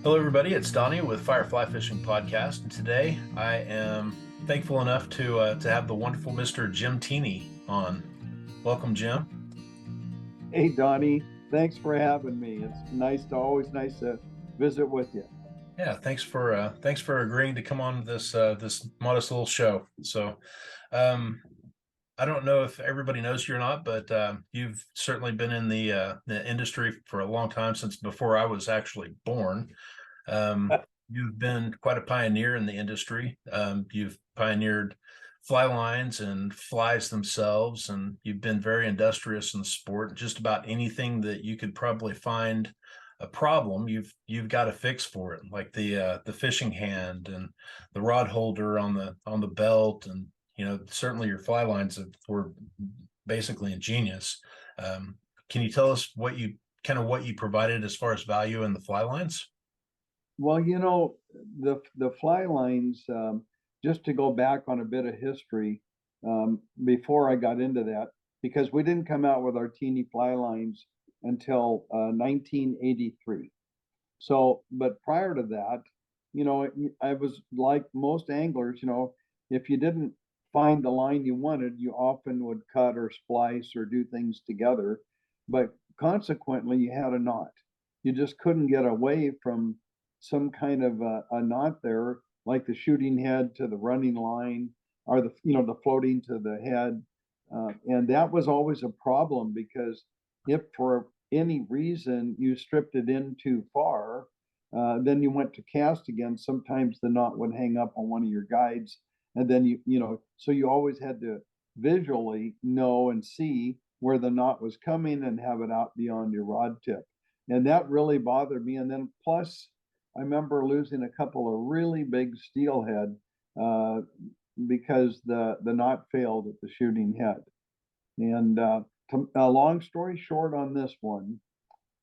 Hello, everybody. It's Donnie with FireFly Fishing Podcast, and today I am thankful enough to have the wonderful Mr. Jim Teeny on. Welcome, Jim. Hey Donnie, thanks for having me. It's always nice to visit with you. Yeah, thanks for agreeing to come on this modest little show. Um, I don't know if everybody knows you or not, but you've certainly been in the industry for a long time, since before I was actually born. You've been quite a pioneer in the industry. You've pioneered fly lines and flies themselves, and you've been very industrious in the sport. Just about anything that you could probably find a problem, you've got a fix for it, like the fishing hand and the rod holder on the belt, and certainly your fly lines were basically ingenious. Can you tell us what you provided as far as value in the fly lines? Well, the fly lines. Just to go back on a bit of history, before I got into that, because we didn't come out with our teeny fly lines until 1983. So, but prior to that, I was like most anglers. If you didn't find the line you wanted, you often would cut or splice or do things together. But consequently, you had a knot. You just couldn't get away from some kind of a knot there, like the shooting head to the running line, or the floating to the head. And that was always a problem, because if for any reason you stripped it in too far, then you went to cast again. Sometimes the knot would hang up on one of your guides, and then so you always had to visually know and see where the knot was coming and have it out beyond your rod tip. And that really bothered me. And then plus, I remember losing a couple of really big steelhead uh, because the knot failed at the shooting head. And a long story short on this one,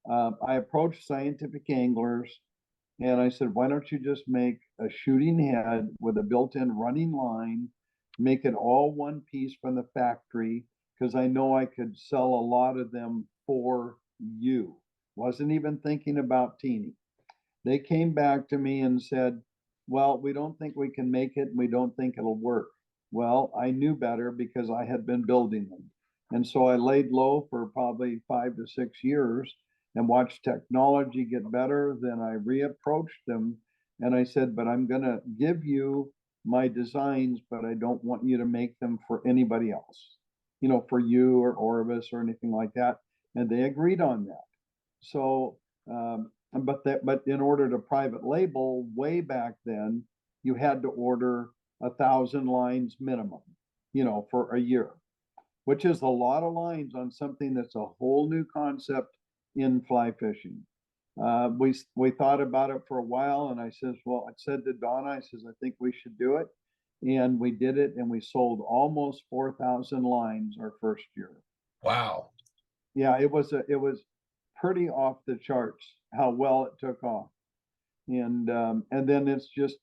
I approached scientific anglers and I said, why don't you just make a shooting head with a built-in running line, make it all one piece from the factory, because I know I could sell a lot of them for you. Wasn't even thinking about teeny. They came back to me and said, well, we don't think we can make it, and we don't think it'll work. Well, I knew better because I had been building them. And so I laid low for probably 5 to 6 years and watched technology get better. Then I reapproached them and I said, but I'm going to give you my designs, but I don't want you to make them for anybody else, for you or Orvis or anything like that. And they agreed on that. So, but in order to private label way back then, you had to order 1,000 lines minimum, for a year, which is a lot of lines on something that's a whole new concept in fly fishing. We thought about it for a while, and I said to Donna, I says, I think we should do it, and we did it, and we sold almost 4,000 lines our first year. Wow. Yeah, it was pretty off the charts how well it took off. And then it's just,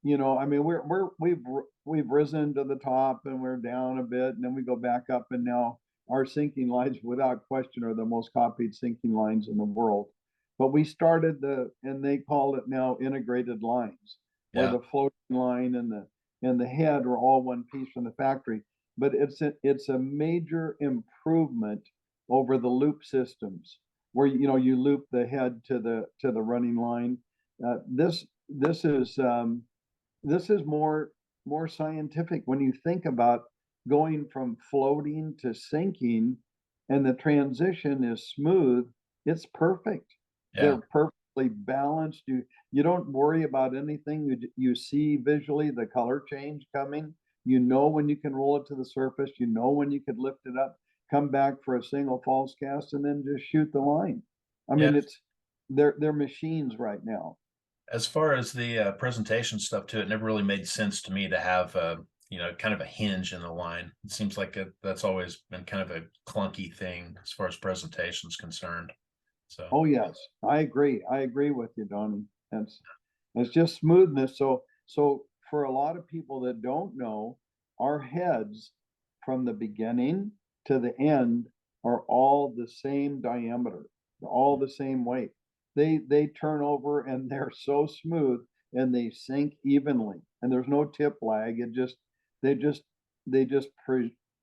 I mean, we've risen to the top and we're down a bit, and then we go back up, and now our sinking lines without question are the most copied sinking lines in the world. But we started and they call it now integrated lines, where Yeah. the floating line and the head are all one piece from the factory. But it's a major improvement over the loop systems, where you loop the head to the running line. Uh, this this is um, this is more scientific when you think about going from floating to sinking, and the transition is smooth. It's perfect. Yeah. They're perfectly balanced. You don't worry about anything. You see visually the color change coming. You know when you can roll it to the surface. You know when you could lift it up, come back for a single false cast, and then just shoot the line. I Yeah. mean, they're machines right now. As far as the presentation stuff too, it never really made sense to me to have kind of a hinge in the line. It seems like that's always been kind of a clunky thing as far as presentation is concerned. So Oh yes, I agree. I agree with you, Donnie. It's just smoothness. So for a lot of people that don't know, our heads from the beginning to the end are all the same diameter, all the same weight. they turn over and they're so smooth and they sink evenly and there's no tip lag. It just they just they just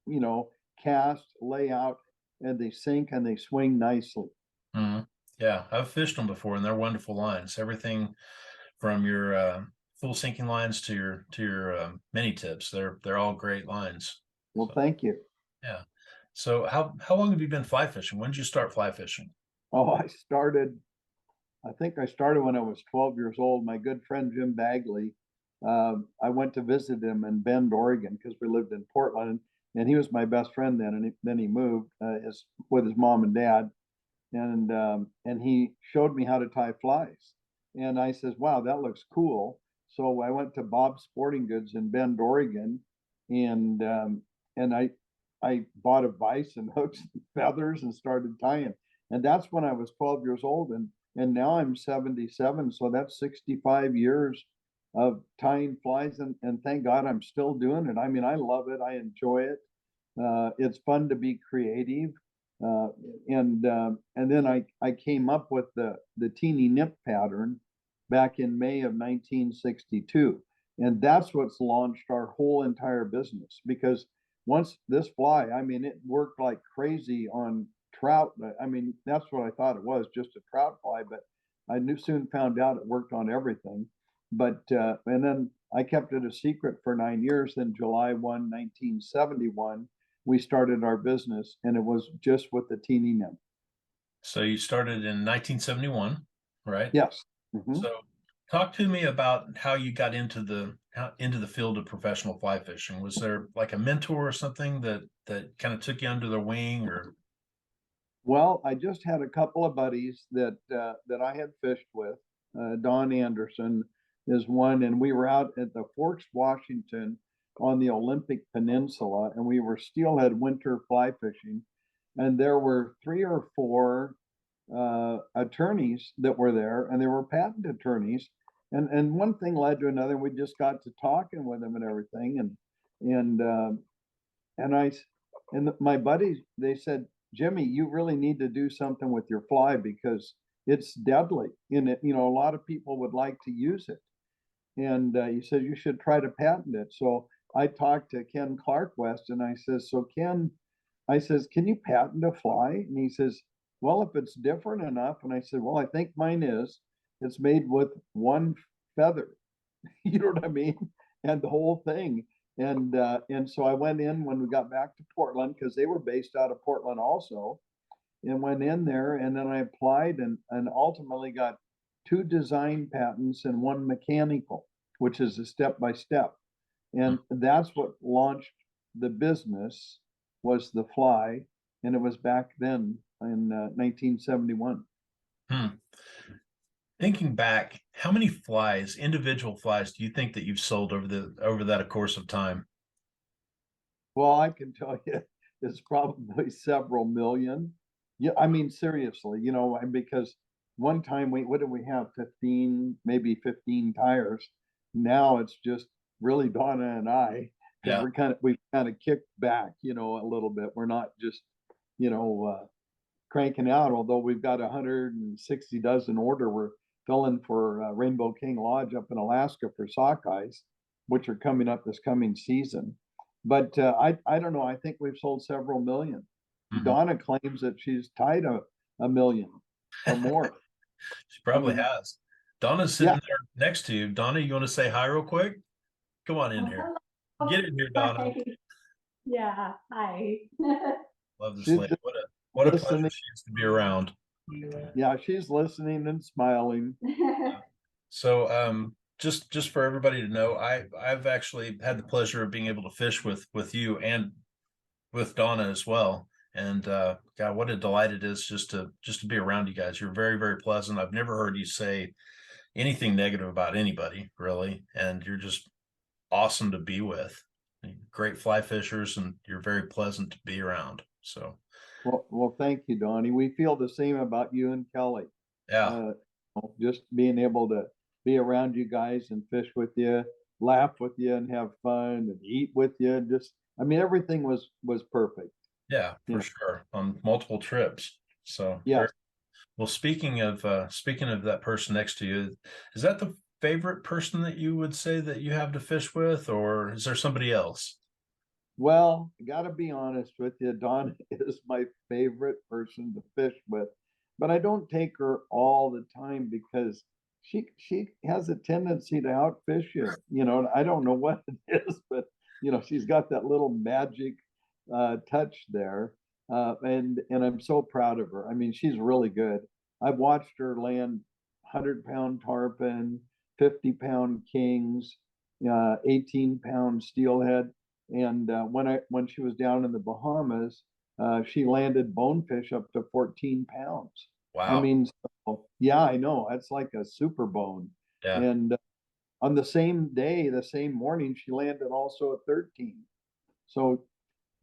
you know, cast, lay out, and they sink and they swing nicely. Mhm. Yeah, I've fished them before, and they're wonderful lines. Everything from your full sinking lines to your mini tips. They're all great lines. Well, So thank you. yeah. So how long have you been fly fishing? When did you start fly fishing? Oh, I think I started when I was 12 years old. My good friend Jim Bagley, I went to visit him in Bend, Oregon, because we lived in Portland, and he was my best friend then. And then he moved with his mom and dad, and he showed me how to tie flies. And I says, "Wow, that looks cool." So I went to Bob's Sporting Goods in Bend, Oregon, and I bought a vise and hooks and feathers and started tying. And that's when I was 12 years old, and now I'm 77, so that's 65 years of tying flies, and thank God I'm still doing it. I mean, I love it. I enjoy it. It's fun to be creative. Uh, and then I came up with the teeny nymph pattern back in May of 1962, and that's what's launched our whole entire business. Because once this fly, I mean, it worked like crazy on trout. I mean, that's what I thought it was, just a trout fly, but soon found out it worked on everything. But and then I kept it a secret for 9 years. Then July 1, 1971, we started our business, and it was just with the teeny nymph. So you started in 1971, right? Yes. Mhm. So talk to me about how you got into the field of professional fly fishing. Was there like a mentor or something that kind of took you under their wing or Well, I just had a couple of buddies that I had fished with. Don Anderson is one, and we were out at the Forks, Washington, on the Olympic Peninsula, and we were steelhead winter fly fishing. And there were three or four attorneys that were there, and they were patent attorneys. And one thing led to another. We just got to talking with them and everything, and and I and my buddies, they said, Jimmy, you really need to do something with your fly because it's deadly. In it, you know, a lot of people would like to use it, and he said you should try to patent it. So I talked to Ken Clark West, and I says, so Ken, I says, can you patent a fly? And he says, well, if it's different enough. And I said, well, I think mine is. It's made with one feather. You know what I mean? And the whole thing. And so I went in when we got back to Portland because they were based out of Portland also, and went in there, and then I applied and ultimately got two design patents and one mechanical, which is a step by step. And that's what launched the business was the fly, and it was back then in 1971. hmm. Thinking back, how many flies, individual flies, do you think that you've sold over that course of time? Well, I can tell you it's probably several million. Yeah, I mean, seriously, you know, because one time what did we have? 15, maybe 15 tires. Now it's just really Donna and I, because Yeah. we've kind of kicked back, you know, a little bit. We're not just, you know, cranking out, although we've got 160 dozen order. We're filling for Rainbow King Lodge up in Alaska for sockeyes, which are coming up this coming season. But I don't know. I think we've sold several million. Mhm. Donna claims that she's tied a million or more. She I probably mean, has. Donna's yeah, sitting there next to you. Donna, you want to say hi real quick? Come on in here. Oh, Get in here, Donna. hi. Yeah, hi. Love this she's lady. just What a pleasure listening. she is to be around. Yeah, she's listening and smiling. So just for everybody to know, I've actually had the pleasure of being able to fish with you and with Donna as well. And God, what a delight it is just to be around you guys. You're very, very pleasant. I've never heard you say anything negative about anybody, really. And you're just awesome to be with. Great fly fishers, and you're very pleasant to be around. So Well, thank you, Donnie. We feel the same about you and Kelly. yeah, Uh, just being able to be around you guys and fish with you, laugh with you, and have fun and eat with you. Just, I mean, everything was perfect. yeah, You for know, sure. On multiple trips. So very, yes. Well, speaking of that person next to you, is that the favorite person that you would say that you have to fish with, or is there somebody else? Well, I gotta be honest with you, Dawn is my favorite person to fish with, but I don't take her all the time because she has a tendency to outfish you. You know, and I don't know what it is, but she's got that little magic touch there. And I'm so proud of her. I mean, she's really good. I've watched her land 100-pound tarpon, 50-pound kings, 18-pound steelhead. And when she was down in the Bahamas, she landed bonefish up to 14 pounds. I Wow. mean, so, yeah, I know. That's like a super bone. Yeah, And on the same day, the same morning, she landed also at 13. So,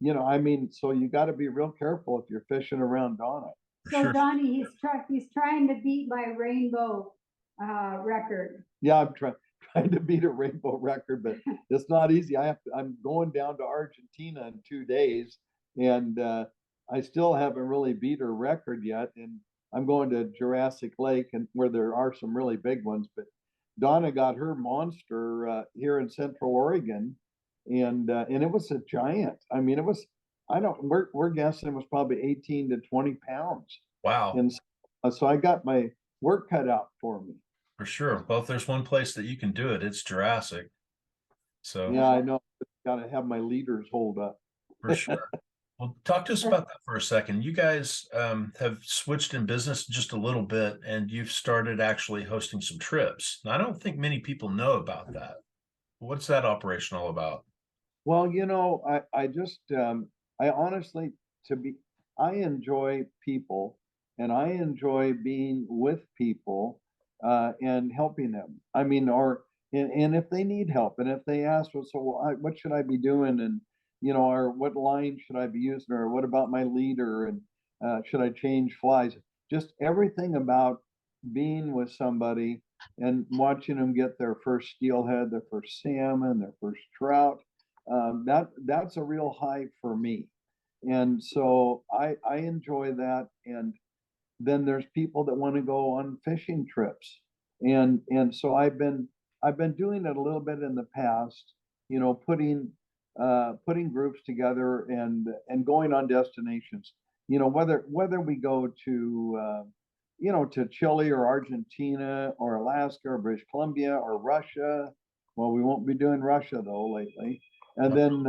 I mean, so you got to be real careful if you're fishing around Donna. for So sure. Donnie, he's trying to beat my rainbow record. Yeah, I'm trying to beat a rainbow record, but it's not easy. I'm going down to Argentina in 2 days, and I still haven't really beat her record yet. And I'm going to Jurassic Lake, and where there are some really big ones. But Donna got her monster here in Central Oregon, and it was a giant. I mean, it was. I don't. We're guessing it was probably 18 to 20 pounds, Wow, and so I got my work cut out for me. for sure. Well, if there's one place that you can do it, it's Jurassic. So Yeah, I know. Got to have my leaders hold up. for sure. Well, talk to us about that for a second. You guys have switched in business just a little bit, and you've started actually hosting some trips. Now, I don't think many people know about that. What's that operation all about? Well, I just, I honestly, to be, I enjoy people and I enjoy being with people and helping them. I mean, and if they need help and if they ask, well, so what should I be doing? And, or what line should I be using? Or what about my leader? And should I change flies? Just everything about being with somebody and watching them get their first steelhead, their first salmon, their first trout. That's a real high for me. And so I enjoy that. And then there's people that want to go on fishing trips. And so I've been doing it a little bit in the past, putting groups together and going on destinations. Whether we go to Chile or Argentina or Alaska or British Columbia or Russia. Well, we won't be doing Russia though lately. And then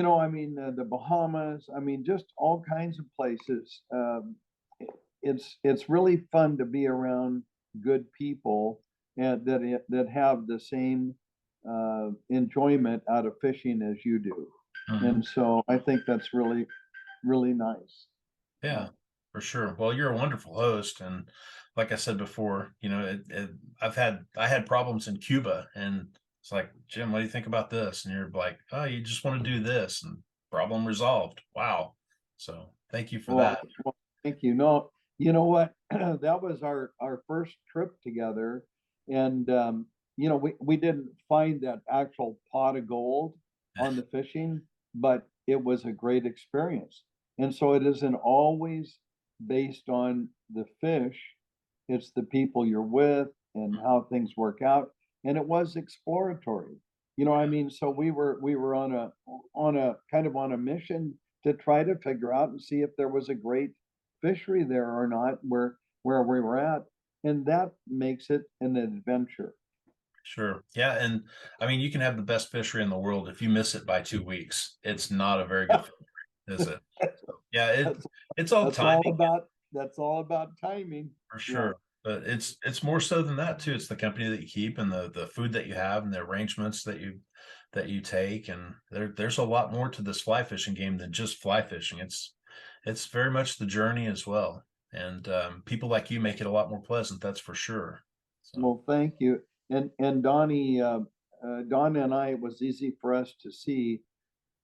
I mean, the Bahamas. I mean, just all kinds of places. It's really fun to be around good people and that have the same enjoyment out of fishing as you do. Mhm. And so I think that's really, really nice. Yeah, for sure. Well, you're a wonderful host, and like I said before, I had problems in Cuba, and it's like, Jim, what do you think about this? And you're like, oh, you just want to do this, and problem resolved. Wow. So thank you for Well, that. well, thank you. No, you know what? That was our first trip together, and we didn't find that actual pot of gold on the fishing, but it was a great experience. And so it isn't always based on the fish; it's the people you're with and how things work out. And it was exploratory. I mean, so we were on a kind of on a mission to try to figure out and see if there was a great fishery there or not where we were at. And that makes it an adventure. Sure. Yeah. And I mean, you can have the best fishery in the world. If you miss it by 2 weeks, it's not a very good fishery, is it? So, yeah, That's it's all that's all timing about that's all about timing. for Yeah. sure. But it's more so than that too. It's the company that you keep and the food that you have and the arrangements that you take. And there's a lot more to this fly fishing game than just fly fishing. It's very much the journey as well. And people like you make it a lot more pleasant, that's for sure. So Well, thank you. And Donnie, Donna and I, it was easy for us to see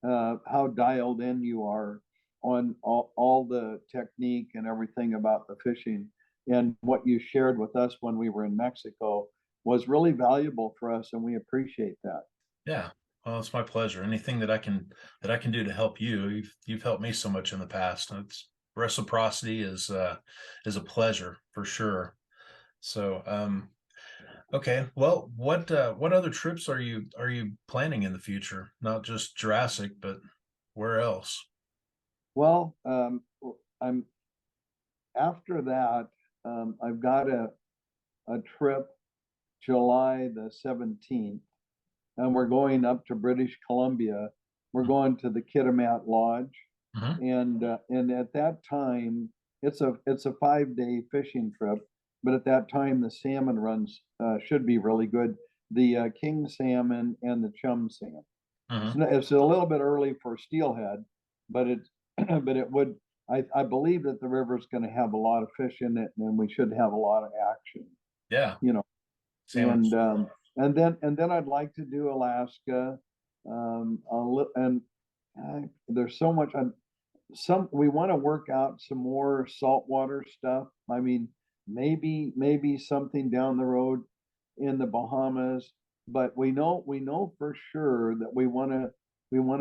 how dialed in you are on all the technique and everything about the fishing. And what you shared with us when we were in Mexico was really valuable for us, and we appreciate that. yeah. Well, it's my pleasure. Anything that I can do to help you, you've helped me so much in the past. It's reciprocity is a pleasure for sure. So, okay. Well, what other trips are you planning in the future? Not just Jurassic, but where else? Well, I'm after that, I've got a trip July the 17th, and we're going up to British Columbia. We're going to the Kitimat Lodge, Mhm. and at that time, it's a 5 day fishing trip. But at that time, the salmon runs should be really good. The king salmon and the chum salmon. Mhm. It's a little bit early for steelhead, but it but it would. I believe that the river's going to have a lot of fish in it, and we should have a lot of action. Yeah, You know, and salmon's. and then I'd like to do Alaska, and there's so much. Some we want to work out some more saltwater stuff. I mean, maybe something down the road in the Bahamas, but we know for sure that we want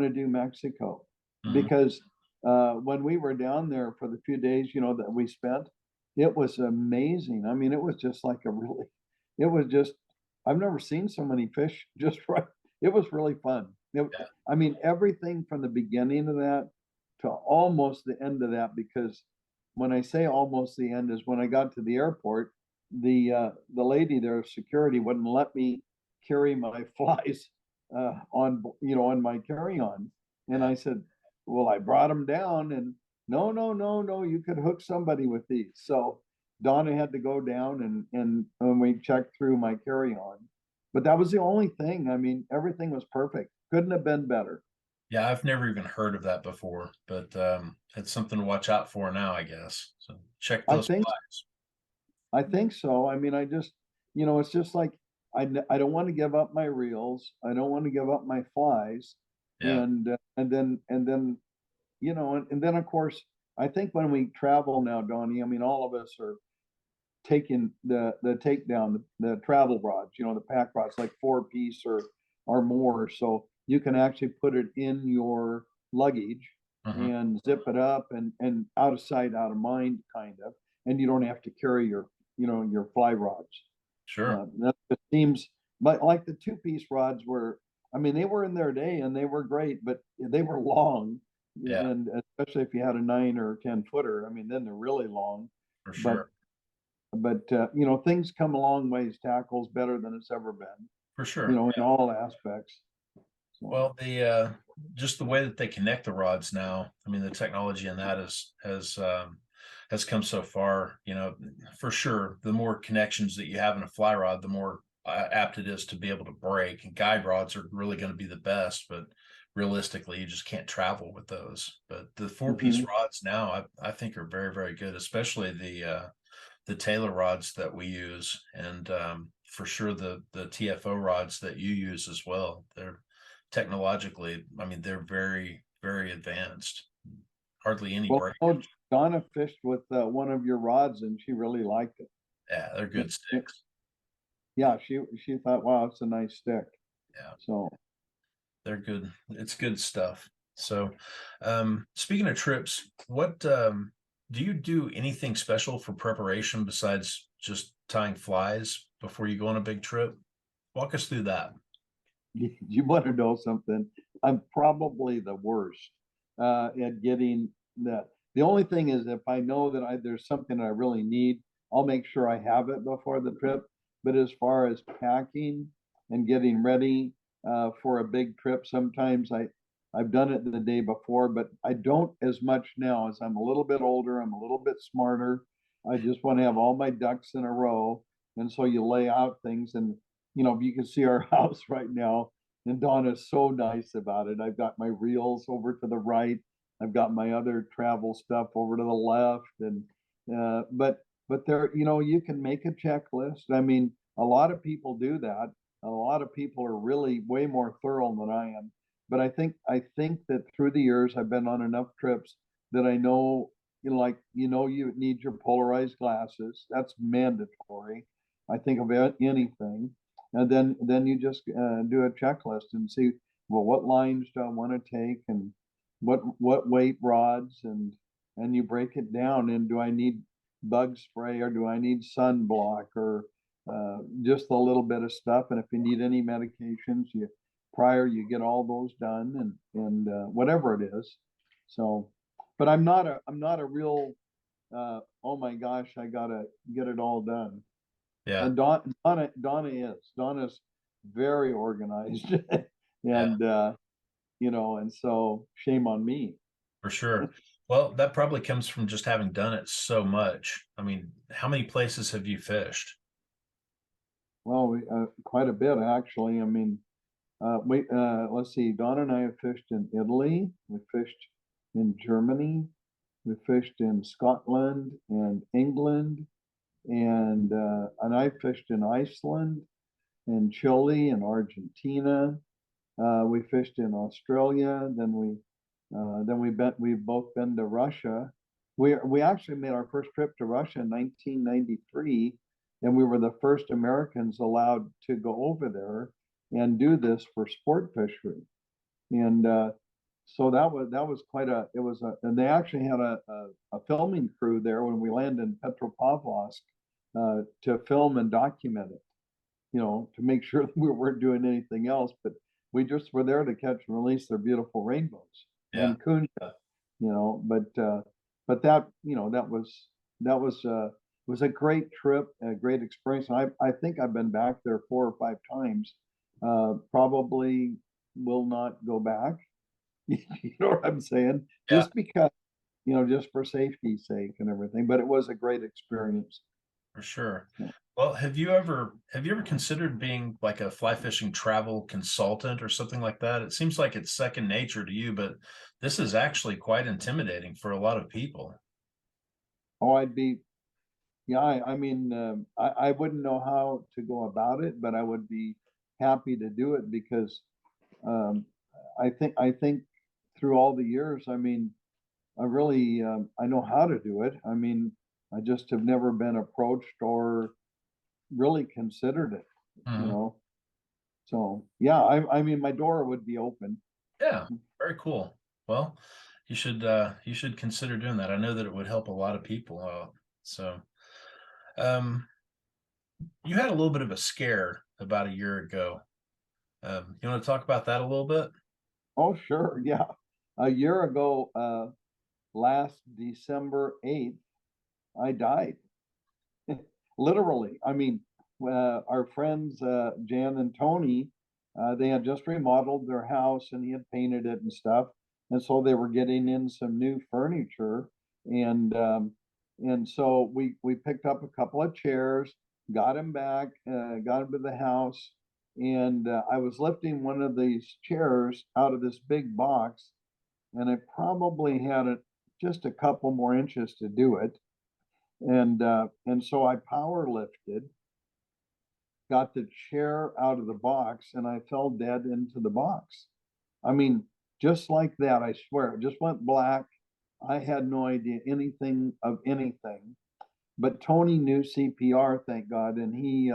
to do Mexico Mhm. because when we were down there for the few days, that we spent, it was amazing. I mean, it was just like it was just I've never seen so many fish just right. It was really fun. Yeah. I mean, everything from the beginning of that to almost the end of that, because when I say almost the end is when I got to the airport, the lady there, security, wouldn't let me carry my flies on my carry-on. And Yeah. I said, well, I brought them down, and no, no, no, no, you could hook somebody with these. So Donna had to go down and we checked through my carry-on. But that was the only thing. I mean, everything was perfect. Couldn't have been better. Yeah, I've never even heard of that before, but it's something to watch out for now, I guess. So check I those think flags. I think so. I mean, it's just like I don't want to give up my reels. I don't want to give up my flies, Yeah. and then of course I think when we travel now, Donnie, I mean, all of us are taking the takedown, the travel rods, the pack rods, like 4 piece or more, so you can actually put it in your luggage Mhm. and zip it up and out of sight, out of mind, kind of, and you don't have to carry your fly rods. Sure. That just seems, but like the 2 piece rods were, I mean, they were in their day and they were great, but they were long, Yeah, and especially if you had a 9 or 10 footer, I mean, then they're really long. for But sure. things come a long ways. Tackle's better than it's ever been, For sure. in all aspects. So, Well, the just the way that they connect the rods now, I mean, the technology in that has come so far, for sure. The more connections that you have in a fly rod, the more apt it is to be able to break. And guide rods are really going to be the best, but realistically, you just can't travel with those. But the 4 piece mhm. rods now, I think are very, very good, especially the Taylor rods that we use, and for sure the TFO rods that you use as well. They're technologically, I mean, they're very, very advanced. Hardly any Well, I know breakage. Donna fished with one of your rods and she really liked it. Yeah, they're Yeah, good sticks. yeah, she thought, wow, it's a nice stick. Yeah, So, they're good. It's good stuff. So, speaking of trips, what do you do anything special for preparation besides just tying flies before you go on a big trip? Walk us through that. you want to know something? I'm probably the worst at getting that. The only thing is, if I know that there's something I really need, I'll make sure I have it before the trip. But as far as packing and getting ready for a big trip, sometimes I've done it the day before, but I don't as much now. As I'm a little bit older, I'm a little bit smarter. I just want to have all my ducks in a row, and so you lay out things. And you can see our house right now, and Donna's so nice about it. I've got my reels over to the right. I've got my other travel stuff over to the left, and but there, you can make a checklist. I mean, a lot of people do that. A lot of people are really way more thorough than I am. But I think that through the years I've been on enough trips that I know, like you need your polarized glasses. That's mandatory. I think of anything, and then you just do a checklist and see, well, what lines do I want to take, and what weight rods, and you break it down. And do I need bug spray, or do I need sunblock, or just a little bit of stuff? And if you need any medications, you get all those done, and whatever it is. So, but I'm not a real oh my gosh, I gotta get it all done. Yeah. And Donna's very organized, Yeah, and and so shame on me. for sure. Well, that probably comes from just having done it so much. I mean, how many places have you fished? Well, quite a bit actually. I mean, let's see. Donna and I have fished in Italy. We fished in Germany. We fished in Scotland and England, and I fished in Iceland and Chile and Argentina. We fished in Australia. We've both been to Russia. We actually made our first trip to Russia in 1993, and we were the first Americans allowed to go over there and do this for sport fishery. And so that was quite a it was a and they actually had a filming crew there when we landed in Petropavlovsk to film and document it, to make sure that we weren't doing anything else. But we just were there to catch and release their beautiful rainbows Yeah. and kunja, but that was a great trip, a great experience. I think I've been back there 4 or 5 times. Probably will not go back. You know what I'm saying? Yeah, Just because, just for safety's sake and everything. But it was a great experience. for sure. Yeah. Well, have you ever considered being like a fly fishing travel consultant or something like that? It seems like it's second nature to you, but this is actually quite intimidating for a lot of people. Oh, yeah, I mean, I wouldn't know how to go about it, but I would be happy to do it because um, I think through all the years, I mean, I know how to do it. I mean, I just have never been approached or really considered it, you Mhm. know. So yeah, I mean, my door would be open. Yeah, very cool. Well, you should consider doing that. I know that it would help a lot of people. So um you had a little bit of a scare about a year ago. You want to talk about that a little bit? Oh, sure, yeah. A year ago, last December 8th, I died. Literally. I mean, our friends Jan and Tony, they had just remodeled their house and he had painted it and stuff, and so they were getting in some new furniture, and so we picked up a couple of chairs, got him back, got him to the house, and I was lifting one of these chairs out of this big box, and I probably had it just a couple more inches to do it, and so I power lifted, got the chair out of the box, and I fell dead into the box. I mean, just like that, I swear, it just went black. I had no idea anything of anything. But Tony knew CPR, thank God, and he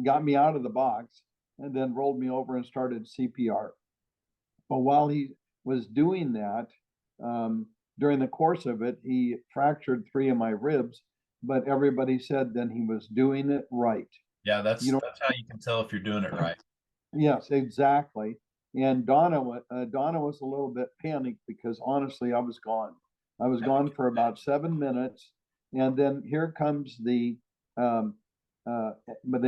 got me out of the box and then rolled me over and started CPR. But while he was doing that, um, during the course of it, he fractured 3 of my ribs, but everybody said then he was doing it right. Yeah, You that's know, that's how you can tell if you're doing it right. yes, exactly. And Donna was a little bit panicked because honestly, I was gone. I was gone for about 7 minutes, and then here comes um, but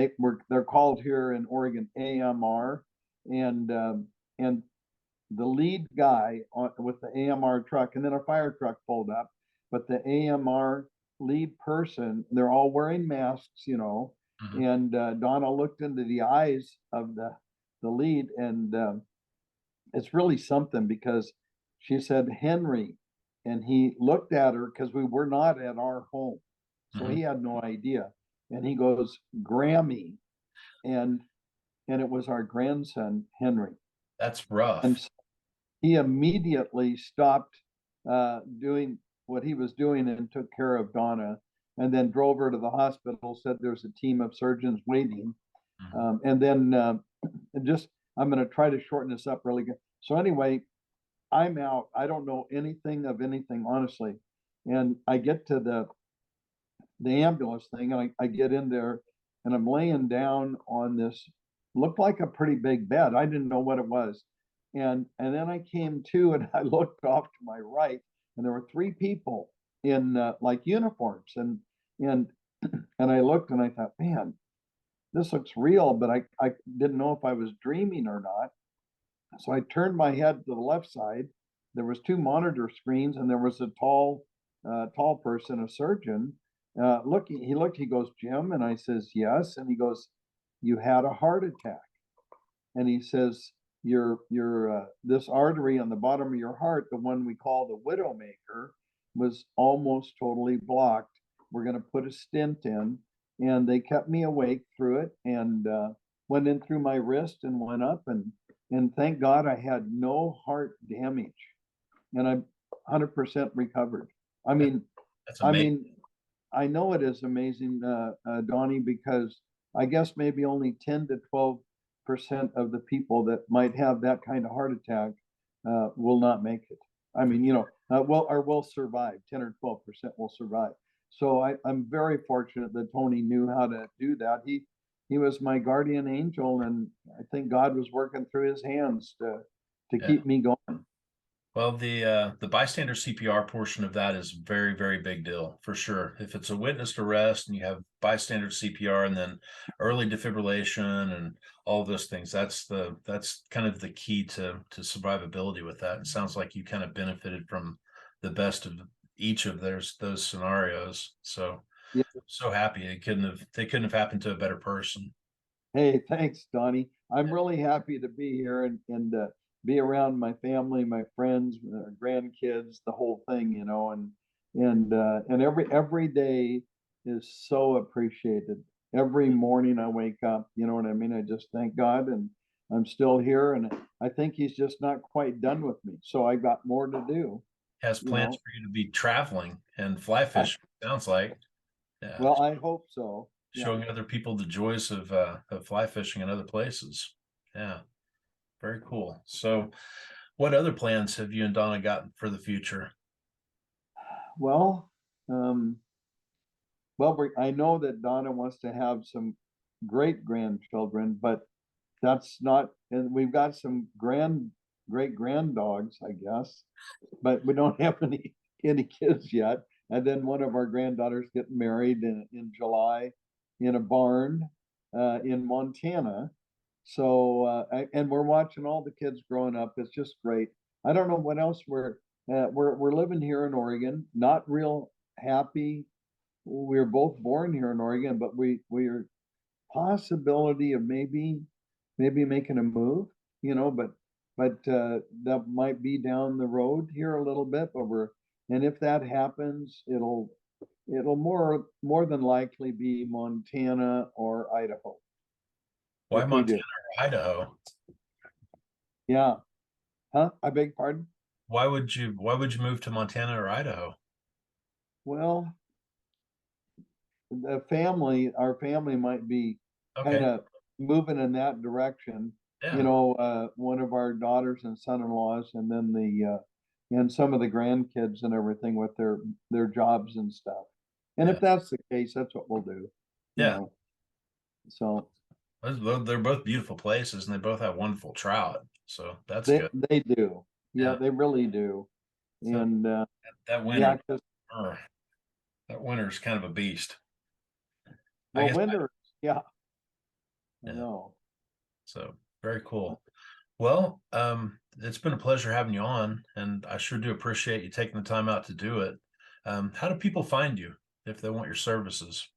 they're called here in Oregon AMR, and and the lead guy with the AMR truck, and then a fire truck pulled up. But the AMR lead person, they're all wearing masks, Mhm. and Donna looked into the eyes of the lead, and it's really something because she said Henry, and he looked at her because we were not at our home, so Mhm. he had no idea, and he goes Grammy, and it was our grandson Henry, That's and rough. he immediately stopped doing what he was doing and took care of Donna, and then drove her to the hospital. Said there's a team of surgeons waiting, Mhm. and then and just I'm going to try to shorten this up really good. So anyway, I'm out. I don't know anything of anything, honestly. And I get to the ambulance thing, and I get in there, and I'm laying down on this, looked like a pretty big bed. I didn't know what it was. And then I came to, and I looked off to my right, and there were three people in like uniforms. And and I looked and I thought, man, this looks real, but I didn't know if I was dreaming or not. So I turned my head to the left side. There was two monitor screens, and there was a tall person, a surgeon. He looked, he goes, Jim, and I says, yes. And he goes, you had a heart attack. And he says, your this artery on the bottom of your heart, the one we call the widowmaker, was almost totally blocked. We're going to put a stent in. And they kept me awake through it, and went in through my wrist and went up, and thank God I had no heart damage, and I'm 100% recovered. I mean, That's I amazing. mean, I know it is amazing, Donnie, because I guess maybe only 10 to 12% of the people that might have that kind of heart attack will not make it. I mean, will survive. 10 or 12% will survive. So I'm very fortunate that Tony knew how to do that. He was my guardian angel, and I think God was working through his hands to Yeah. keep me going. Well, the bystander CPR portion of that is very, very big deal for sure. If it's a witnessed arrest and you have bystander CPR and then early defibrillation and all those things, that's kind of the key to survivability with that. It sounds like you kind of benefited from the best of each of those scenarios. So Yeah. so happy they couldn't have happened to a better person. Hey, thanks, Donnie. I'm really happy to be here and be around my family, my friends, grandkids, the whole thing, and every day is so appreciated. Every morning I wake up, you know what I mean? I just thank God, and I'm still here, and I think he's just not quite done with me. So I got more to do, Has you plans know. for you to be traveling and fly I, fishing, sounds like. Yeah. well, I hope so. Yeah. Showing other people the joys of fly fishing in other places. Yeah, very cool. So, what other plans have you and Donna got for the future? Well, um, I know that Donna wants to have some great grandchildren, but that's not, and we've got some great granddogs, I guess, but we don't have any kids yet. And then one of our granddaughters getting married in July in a barn in Montana. So and we're watching all the kids growing up. It's just great. I don't know what else we're living here in Oregon. Not real happy. We were both born here in Oregon, but we're possibility of maybe making a move, but that might be down the road here a little bit, and if that happens, it'll more than likely be Montana or Idaho Why if we Montana do. or Idaho? Yeah. Huh? I beg pardon? Why would you move to Montana or Idaho? Well, our family might be kind Okay. of moving in that direction. Yeah. One of our daughters and son-in-laws, and then and some of the grandkids and everything with their jobs and stuff. And Yeah. if that's the case, that's what we'll do, you Yeah. know. So They're both beautiful places and they both have wonderful trout. So that's they good. they do. Yeah, Yeah. they really do. So And that winter, yeah, 'cause, uh, that winter is kind of a beast. I well, guess. winter, yeah, I Yeah. know. So very cool. Well, it's been a pleasure having you on, and I sure do appreciate you taking the time out to do it. How do people find you if they want your services?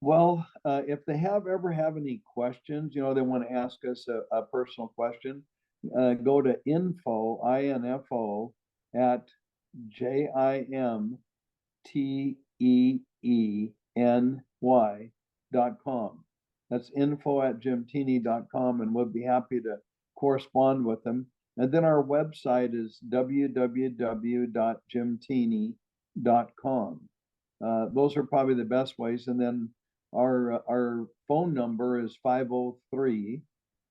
Well, if they ever have any questions, they want to ask us a personal question, go to info at jimteeny.com. That's info@jimteeny.com, and we'll be happy to correspond with them. And then our website is www.jimteeny.com. Those are probably the best ways. And then our phone number is 503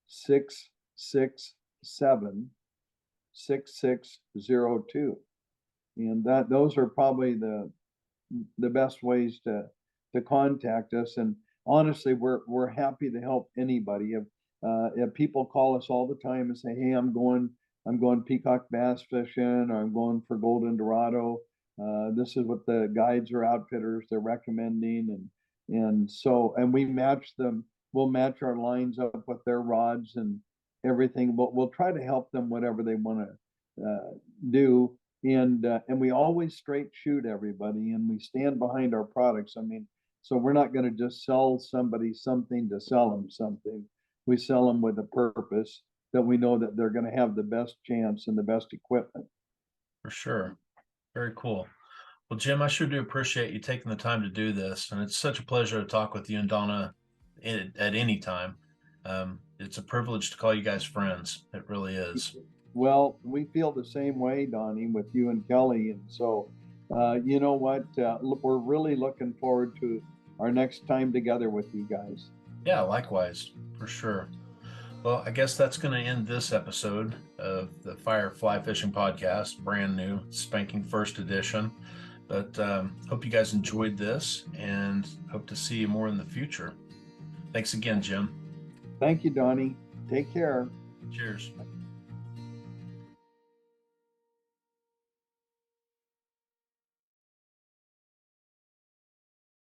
667 6602. And those are probably the best ways to contact us. And honestly, we're happy to help anybody. If people call us all the time and say, "Hey, I'm going peacock bass fishing, or I'm going for golden dorado. This is what the guides or outfitters they're recommending," and we match them. We'll match our lines up with their rods and everything. But we'll try to help them whatever they want to do. And we always straight shoot everybody, and we stand behind our products. I mean, so we're not going to just sell somebody something to sell them something. We sell them with a purpose that we know that they're going to have the best chance and the best equipment. For sure. Very cool. Well, Jim, I sure do appreciate you taking the time to do this. And it's such a pleasure to talk with you and Donna at any time. It's a privilege to call you guys friends. It really is. Well, we feel the same way, Donnie, with you and Kelly. And so, you know what? We're really looking forward to our next time together with you guys. Yeah, likewise, for sure. Well, I guess that's going to end this episode of the FireFly Fishing Podcast, brand new, spanking first edition. But hope you guys enjoyed this and hope to see you more in the future. Thanks again, Jim. Thank you, Donnie. Take care. Cheers.